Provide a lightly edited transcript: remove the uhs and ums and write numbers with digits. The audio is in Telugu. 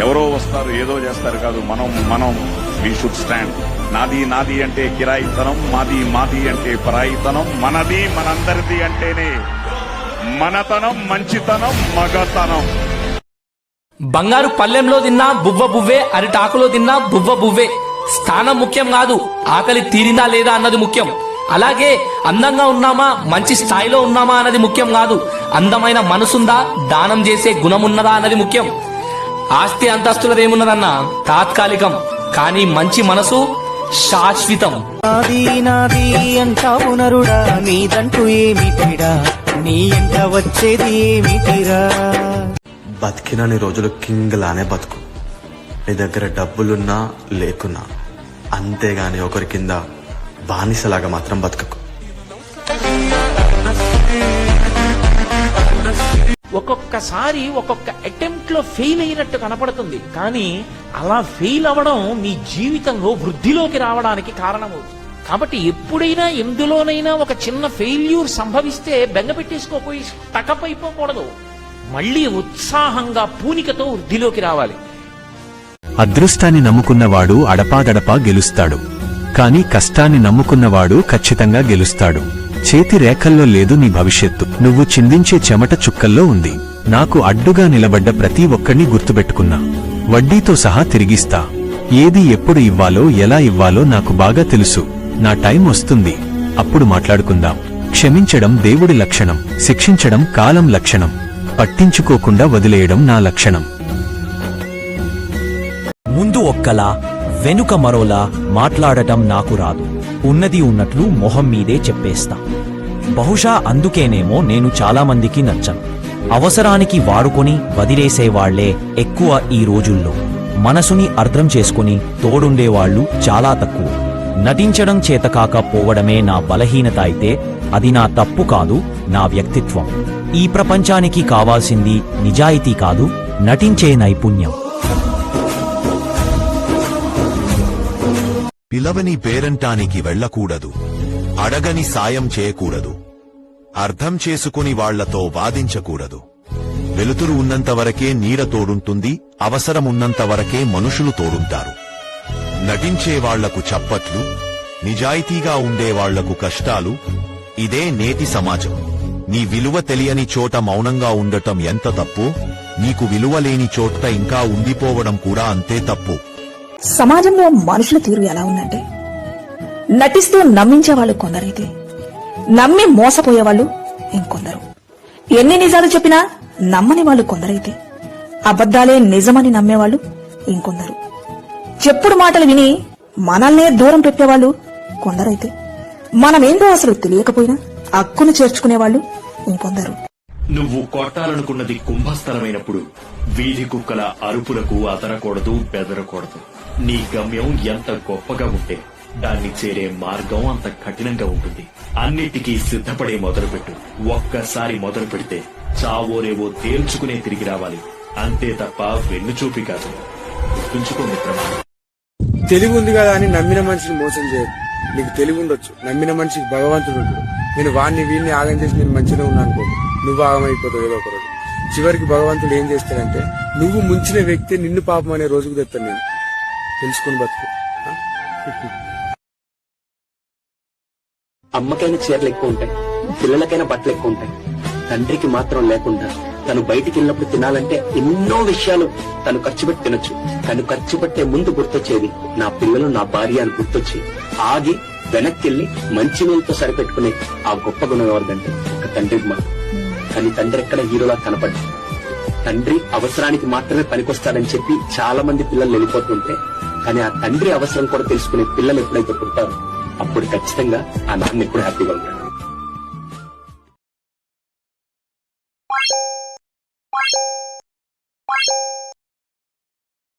ఎవరో వస్తారు ఏదో చేస్తారు కాదు, మనం వీ షుడ్ స్టాండ్. నాది నాది అంటే కిరాయితనం, మాది మాది అంటే పరాయితనం, మనది మనందరిది అంటేనే మనతనం, మంచితనం, మగతనం. బంగారు పల్లెంలో తిన్నా బువ్వ బువ్వే, అరిటాకులో తిన్నా బువ్వ బువ్వే. స్థానం ముఖ్యం కాదు, ఆకలి తీరిందా లేదా అన్నది ముఖ్యం. అలాగే అందంగా ఉన్నామా, మంచి స్థాయిలో ఉన్నామా అన్నది ముఖ్యం కాదు, అందమైన మనసుందా, దానం చేసే గుణమున్నదా అన్నది ముఖ్యం. ఆస్తి అంతస్తులదేమున్నదన్నా తాత్కాలికం, కానీ మంచి మనసు శాశ్వతం. నాది నాది అంటావు నరుడా, నీదంటూ ఏమిటిరా, నీ ఎంట వచ్చేది ఏమిటిరా. బతికినన్ని రోజులు కింగ్ లానే బతుకు, నీ దగ్గర డబ్బులున్నా లేకున్నా. అంతేగాని ఒకరి కింద బానిసలాగా మాత్రం బతకకు. ఒక్కొక్కసారి ఒక్కొక్క అటెంప్ట్ లో ఫెయిల్ అయినట్టు కనపడుతుంది, కానీ అలా ఫెయిల్ అవ్వడం మీ జీవితంలో వృద్ధిలోకి రావడానికి కారణమవుతుంది. కాబట్టి ఎప్పుడైనా ఎందులోనైనా ఒక చిన్న ఫెయిల్యూర్ సంభవిస్తే బెంగ పెట్టేసుకోపోయి స్టకప్ అయిపోకూడదు. మళ్ళీ ఉత్సాహంగా పూనికతో వృద్ధిలోకి రావాలి. అదృష్టాన్ని నమ్ముకున్నవాడు అడపాదడపా గెలుస్తాడు, కాని కష్టాన్ని నమ్ముకున్నవాడు ఖచ్చితంగా గెలుస్తాడు. చేతి రేఖల్లో లేదు నీ భవిష్యత్తు, నువ్వు చిందించే చెమట చుక్కల్లో ఉంది. నాకు అడ్డుగా నిలబడ్డ ప్రతి ఒక్కడిని గుర్తుపెట్టుకున్నా, వడ్డీతో సహా తిరిగిస్తా. ఏది ఎప్పుడు ఇవ్వాలో ఎలా ఇవ్వాలో నాకు బాగా తెలుసు. నా టైం వస్తుంది, అప్పుడు మాట్లాడుకుందాం. క్షమించడం దేవుడి లక్షణం, శిక్షించడం కాలం లక్షణం, పట్టించుకోకుండా వదిలేయడం నా లక్షణం. ముందు ఒక్కలా వెనుక మరోలా మాట్లాడటం నాకు రాదు. ఉన్నది ఉన్నట్లు మొహం మీదే చెప్పేస్తా. బహుశా అందుకేనేమో నేను చాలామందికి నచ్చను. అవసరానికి వాడుకొని వదిలేసేవాళ్లే ఎక్కువ ఈ రోజుల్లో. మనసుని అర్థం చేసుకుని తోడుండేవాళ్లు చాలా తక్కువ. నటించడం చేతకాకపోవడమే నా బలహీనత అయితే అది నా తప్పు కాదు, నా వ్యక్తిత్వం. ఈ ప్రపంచానికి కావాల్సింది నిజాయితీ కాదు, నటించే నైపుణ్యం. పిలవని పేరంటానికి వెళ్లకూడదు, అడగని సాయం చేయకూడదు, అర్థం చేసుకుని వాళ్లతో వాదించకూడదు. వెలుతురు ఉన్నంతవరకే నీడ తోడుంటుంది, అవసరమున్నంతవరకే మనుషులు తోడుంటారు. నటించేవాళ్లకు చప్పట్లు, నిజాయితీగా ఉండేవాళ్లకు కష్టాలు. ఇదే నేటి సమాజం. నీ విలువ తెలియని చోట మౌనంగా ఉండటం ఎంత తప్పు, నీకు విలువ లేని చోట ఇంకా ఉండిపోవడం కూడా అంతే తప్పు. సమాజంలో మనుషుల తీరు ఎలా ఉందంటే, నటిస్తూ నమ్మించేవాళ్లు కొందరైతే, నమ్మి మోసపోయేవాళ్లు ఇంకొందరు. ఎన్ని నిజాలు చెప్పినా నమ్మని వాళ్ళు కొందరైతే, అబద్దాలే నిజమని నమ్మేవాళ్లు ఇంకొందరు. చెప్పుడు మాటలు విని మనల్నే దూరం పెట్టేవాళ్లు కొందరైతే, మనమేంటో అసలు తెలియకపోయినా అక్కును చేర్చుకునేవాళ్లు ఇంకొందరు. నువ్వు కొట్టాలనుకున్నది కుంభస్థలమైనప్పుడు వీధి కుక్కల అరుపులకు అదరకూడదు, బెదరకూడదు. నీ గమ్యం ఎంత గొప్పగా ఉంటే దాన్ని చేరే మార్గం అంత కఠినంగా ఉంటుంది. అన్నిటికీ సిద్ధపడే మొదలుపెట్టు. ఒక్కసారి మొదలు పెడితే చావోరేవో తేల్చుకునే తిరిగి రావాలి, అంతే తప్ప వెన్నుచూపి కాదు. గుర్తుంచుకో మిత్రమా. తెలివి ఉంది కదా అని నమ్మిన మనిషిని మోసం చేయదు. నీకు తెలివి ఉండొచ్చు, నమ్మిన మనిషికి భగవంతుడు ఉంటాడు. నేను వాడిని వీడిని ఆగం చేసి నేను మంచిగా ఉన్నా అనుకో, నువ్వు ఆగమైపోతావు ఏదో ఒక రోజు. చివరికి భగవంతుడు ఏం చేస్తాడంటే, నువ్వు ముంచిన వ్యక్తి నిన్ను పాపం అనే రోజుకు తెస్తాను. నేను తెలుసుకుని బతుకు. అమ్మకైనా చీరలు ఎక్కువ ఉంటాయి, పిల్లలకైనా బట్టలు ఎక్కువ ఉంటాయి. తండ్రికి మాత్రం లేకుండా తను బయటికి వెళ్ళినప్పుడు తినాలంటే ఎన్నో విషయాలు తను ఖర్చు పెట్టి తినొచ్చు. తను ఖర్చు పెట్టే ముందు గుర్తొచ్చేది నా పిల్లలు, నా భార్య అని గుర్తొచ్చి ఆగి వెనక్కి వెళ్లి మంచి నీళ్ళతో సరిపెట్టుకునే ఆ గొప్ప గుణం ఎవరిదంటే ఒక తండ్రికి మాత్రం. కానీ తండ్రి ఎక్కడ హీరోలా కనపడ్డా. తండ్రి అవసరానికి మాత్రమే పనికొస్తాడని చెప్పి చాలా మంది పిల్లలు వెళ్ళిపోతుంటే, కానీ ఆ తండ్రి అవసరం కూడా తెలుసుకునే పిల్లలు ఎప్పుడైతే పుడతారో అప్పుడు ఖచ్చితంగా ఆ నాన్న ఎప్పుడు హ్యాపీగా ఉంటాడు.